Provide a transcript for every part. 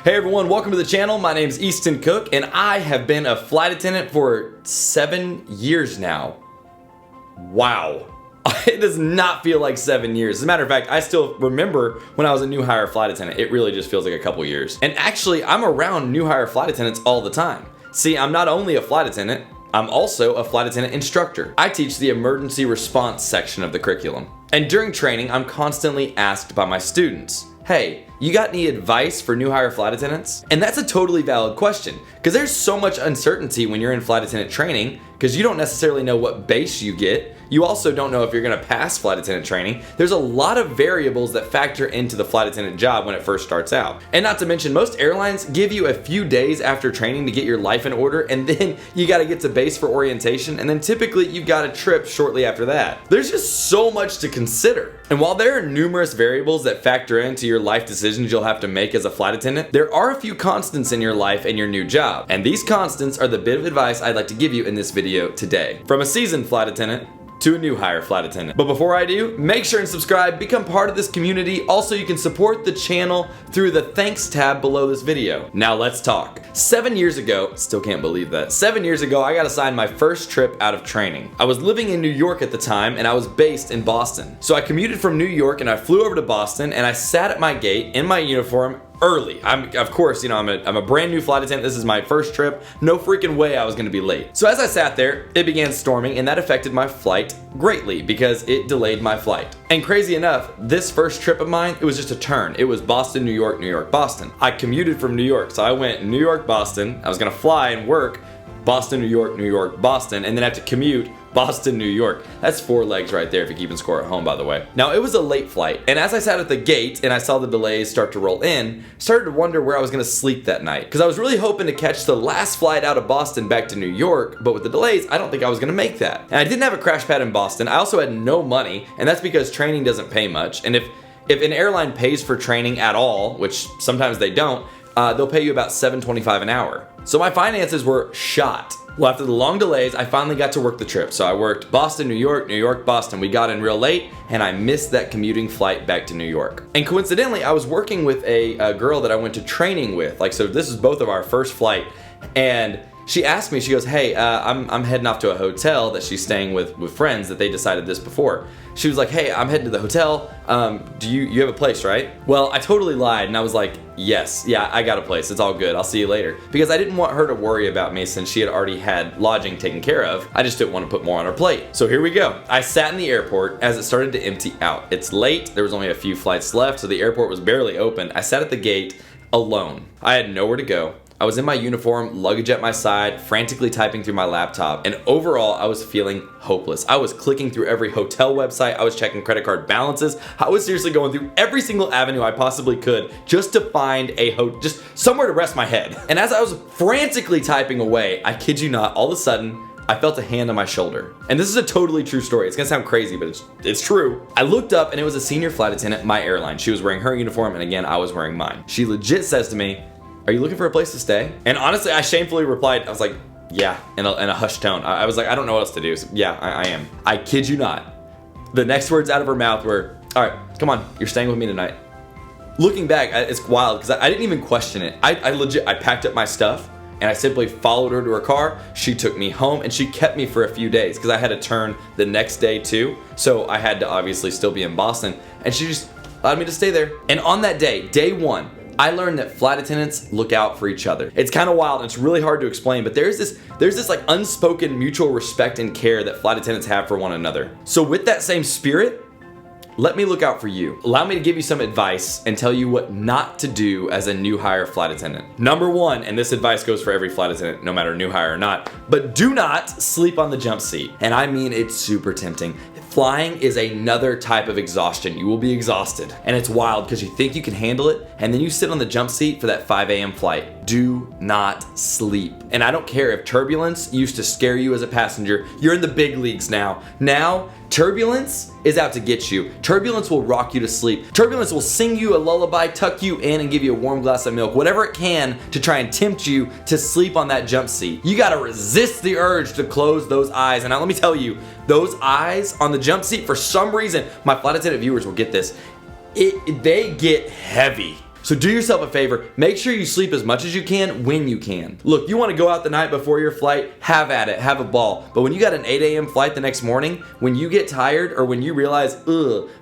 Hey everyone, welcome to the channel. My name is Easton Cook and I have been a flight attendant for 7 years now. Wow. It does not feel like 7 years. As a matter of fact, I still remember when I was a new hire flight attendant. It really just feels like a couple years. And actually, I'm around new hire flight attendants all the time. See, I'm not only a flight attendant, I'm also a flight attendant instructor. I teach the emergency response section of the curriculum. And during training, I'm constantly asked by my students, hey, you got any advice for new hire flight attendants? And that's a totally valid question, because there's so much uncertainty when you're in flight attendant training, because you don't necessarily know what base you get. You also don't know if you're gonna pass flight attendant training. There's a lot of variables that factor into the flight attendant job when it first starts out. And not to mention, most airlines give you a few days after training to get your life in order, and then you gotta get to base for orientation, and then typically you've got a trip shortly after that. There's just so much to consider. And while there are numerous variables that factor into your life decisions you'll have to make as a flight attendant, there are a few constants in your life and your new job. And these constants are the bit of advice I'd like to give you in this video today. From a seasoned flight attendant to a new hire flight attendant. But before I do, make sure and subscribe, become part of this community. Also, you can support the channel through the thanks tab below this video. Now let's talk. 7 years ago, still can't believe that, 7 years ago, I got assigned my first trip out of training. I was living in New York at the time and I was based in Boston. So I commuted from New York and I flew over to Boston and I sat at my gate in my uniform early. Of course, I'm a brand new flight attendant. This is my first trip. No freaking way I was gonna be late. So as I sat there, it began storming and that affected my flight greatly because it delayed my flight. And crazy enough, this first trip of mine, it was just a turn. It was Boston, New York, New York, Boston. I commuted from New York. So I went New York, Boston. I was gonna fly and work Boston, New York, New York, Boston, and then have to commute Boston, New York. That's 4 legs right there if you're keeping score at home, by the way. Now, it was a late flight, and as I sat at the gate and I saw the delays start to roll in, started to wonder where I was gonna sleep that night. Because I was really hoping to catch the last flight out of Boston back to New York, but with the delays, I don't think I was gonna make that. And I didn't have a crash pad in Boston. I also had no money, and that's because training doesn't pay much. And if an airline pays for training at all, which sometimes they don't, they'll pay you about $7.25 an hour. So my finances were shot. Well, after the long delays, I finally got to work the trip. So I worked Boston, New York, New York, Boston. We got in real late and I missed that commuting flight back to New York. And coincidentally, I was working with a girl that I went to training with. So this is both of our first flight. And she asked me, she goes, hey, I'm heading off to a hotel that she's staying with friends that they decided this before. She was like, hey, I'm heading to the hotel. Do you have a place, right? Well, I totally lied and I was like, yes, yeah, I got a place. It's all good. I'll see you later. Because I didn't want her to worry about me since she had already had lodging taken care of. I just didn't want to put more on her plate. So here we go. I sat in the airport as it started to empty out. It's late. There was only a few flights left, so the airport was barely open. I sat at the gate alone. I had nowhere to go. I was in my uniform, luggage at my side, frantically typing through my laptop, and overall I was feeling hopeless. I was clicking through every hotel website, I was checking credit card balances, I was seriously going through every single avenue I possibly could just to find just somewhere to rest my head. And as I was frantically typing away, I kid you not, all of a sudden, I felt a hand on my shoulder. And this is a totally true story. It's gonna sound crazy, but it's true. I looked up and it was a senior flight attendant at my airline. She was wearing her uniform and again, I was wearing mine. She legit says to me, are you looking for a place to stay? And honestly, I shamefully replied, I was like, yeah, in a hushed tone. I was like, I don't know what else to do. So, yeah, I am. I kid you not. The next words out of her mouth were, all right, come on, you're staying with me tonight. Looking back, it's wild because I didn't even question it. I packed up my stuff and I simply followed her to her car. She took me home and she kept me for a few days because I had to turn the next day too. So I had to obviously still be in Boston and she just allowed me to stay there. And on that day, day 1, I learned that flight attendants look out for each other. It's kind of wild and it's really hard to explain, but there's this like unspoken mutual respect and care that flight attendants have for one another. So with that same spirit, let me look out for you. Allow me to give you some advice and tell you what not to do as a new hire flight attendant. Number 1, and this advice goes for every flight attendant, no matter new hire or not, but do not sleep on the jump seat. And I mean, it's super tempting. Flying is another type of exhaustion. You will be exhausted. And it's wild because you think you can handle it, and then you sit on the jump seat for that 5 a.m. flight. Do not sleep. And I don't care if turbulence used to scare you as a passenger, you're in the big leagues now. Now, turbulence is out to get you. Turbulence will rock you to sleep. Turbulence will sing you a lullaby, tuck you in, and give you a warm glass of milk, whatever it can to try and tempt you to sleep on that jump seat. You gotta resist the urge to close those eyes. And now let me tell you, those eyes on the jump seat, for some reason, my flight attendant viewers will get this, they get heavy. So do yourself a favor, make sure you sleep as much as you can when you can. Look, you want to go out the night before your flight, have at it, have a ball. But when you got an 8 a.m. flight the next morning, when you get tired or when you realize,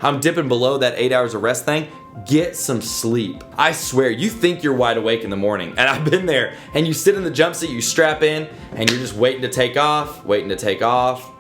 I'm dipping below that 8 hours of rest thing, get some sleep. I swear, you think you're wide awake in the morning, and I've been there, and you sit in the jump seat, you strap in, and you're just waiting to take off,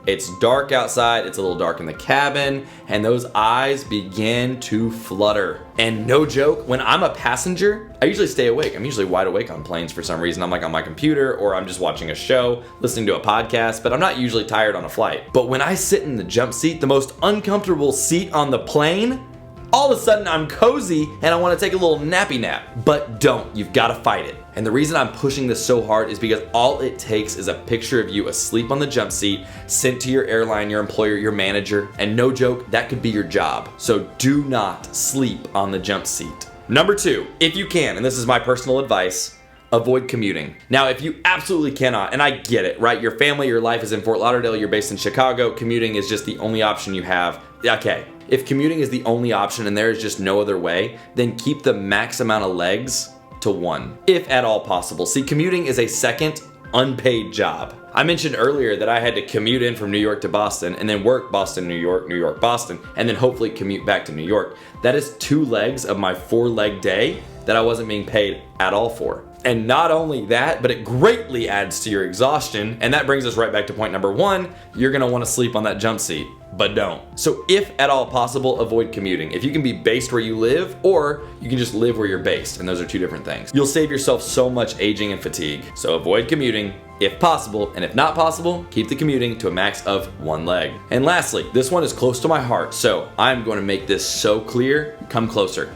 It's dark outside, it's a little dark in the cabin, and those eyes begin to flutter. And no joke, when I'm a passenger, I usually stay awake. I'm usually wide awake on planes for some reason. I'm like on my computer, or I'm just watching a show, listening to a podcast, but I'm not usually tired on a flight. But when I sit in the jump seat, the most uncomfortable seat on the plane, all of a sudden I'm cozy and I want to take a little nappy nap. But don't, you've got to fight it. And the reason I'm pushing this so hard is because all it takes is a picture of you asleep on the jump seat, sent to your airline, your employer, your manager, and no joke, that could be your job. So do not sleep on the jump seat. Number 2, if you can, and this is my personal advice, avoid commuting. Now, if you absolutely cannot, and I get it, right? Your family, your life is in Fort Lauderdale, you're based in Chicago, commuting is just the only option you have. Okay, if commuting is the only option and there is just no other way, then keep the max amount of legs to 1, if at all possible. See, commuting is a second unpaid job. I mentioned earlier that I had to commute in from New York to Boston and then work Boston, New York, New York, Boston, and then hopefully commute back to New York. That is 2 legs of my 4-leg day that I wasn't being paid at all for. And not only that, but it greatly adds to your exhaustion. And that brings us right back to point number 1. You're gonna wanna sleep on that jump seat, but don't. So if at all possible, avoid commuting. If you can be based where you live, or you can just live where you're based, and those are 2 different things. You'll save yourself so much aging and fatigue. So avoid commuting if possible, and if not possible, keep the commuting to a max of 1 leg. And lastly, this one is close to my heart, so I'm going to make this so clear. Come closer.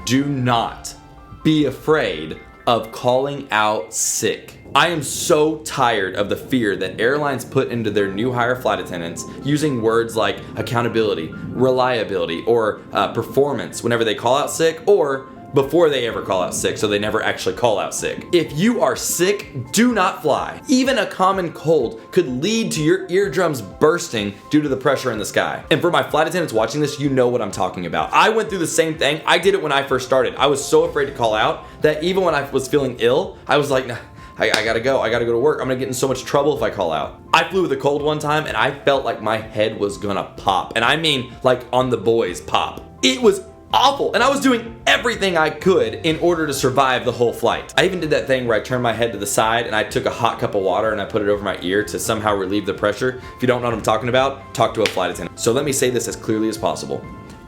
Do not be afraid of calling out sick. I am so tired of the fear that airlines put into their new hire flight attendants using words like accountability, reliability, or performance whenever they call out sick, or before they ever call out sick, so they never actually call out sick. If you are sick, do not fly. Even a common cold could lead to your eardrums bursting due to the pressure in the sky. And for my flight attendants watching this, you know what I'm talking about. I went through the same thing. I did it when I first started. I was so afraid to call out that even when I was feeling ill, I was like, nah, I gotta go to work. I'm gonna get in so much trouble if I call out. I flew with a cold one time and I felt like my head was gonna pop. And I mean like on the boys pop. It was awful, and I was doing everything I could in order to survive the whole flight. I even did that thing where I turned my head to the side and I took a hot cup of water and I put it over my ear to somehow relieve the pressure. If you don't know what I'm talking about, talk to a flight attendant. So let me say this as clearly as possible.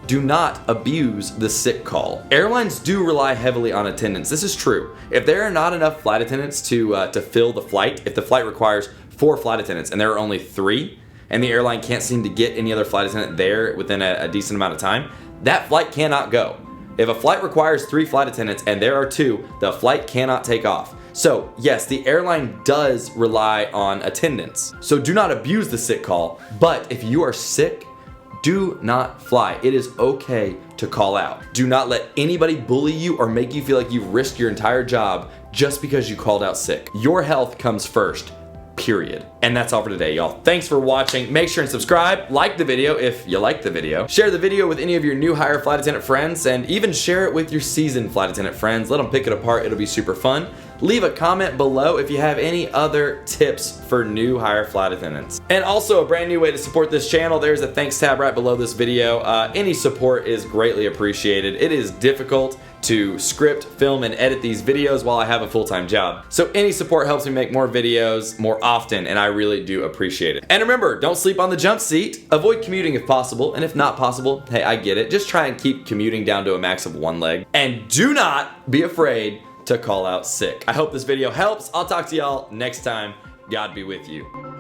Do not abuse the sick call. Airlines do rely heavily on attendants. This is true. If there are not enough flight attendants to fill the flight, if the flight requires 4 flight attendants and there are only 3, and the airline can't seem to get any other flight attendant there within a decent amount of time, that flight cannot go. If a flight requires 3 flight attendants and there are 2, the flight cannot take off. So yes, the airline does rely on attendants. So do not abuse the sick call, but if you are sick, do not fly. It is okay to call out. Do not let anybody bully you or make you feel like you've risked your entire job just because you called out sick. Your health comes first. Period. And that's all for today, y'all. Thanks for watching. Make sure and subscribe, like the video if you like the video, share the video with any of your new hire flight attendant friends, and even share it with your seasoned flight attendant friends. Let them pick it apart. It'll be super fun. Leave a comment below if you have any other tips for new hire flight attendants. And also a brand new way to support this channel, there's a thanks tab right below this video. Any support is greatly appreciated. It is difficult to script, film, and edit these videos while I have a full-time job. So any support helps me make more videos more often, and I really do appreciate it. And remember, don't sleep on the jump seat. Avoid commuting if possible, and if not possible, hey, I get it. Just try and keep commuting down to a max of 1 leg. And do not be afraid to call out sick. I hope this video helps. I'll talk to y'all next time. God be with you.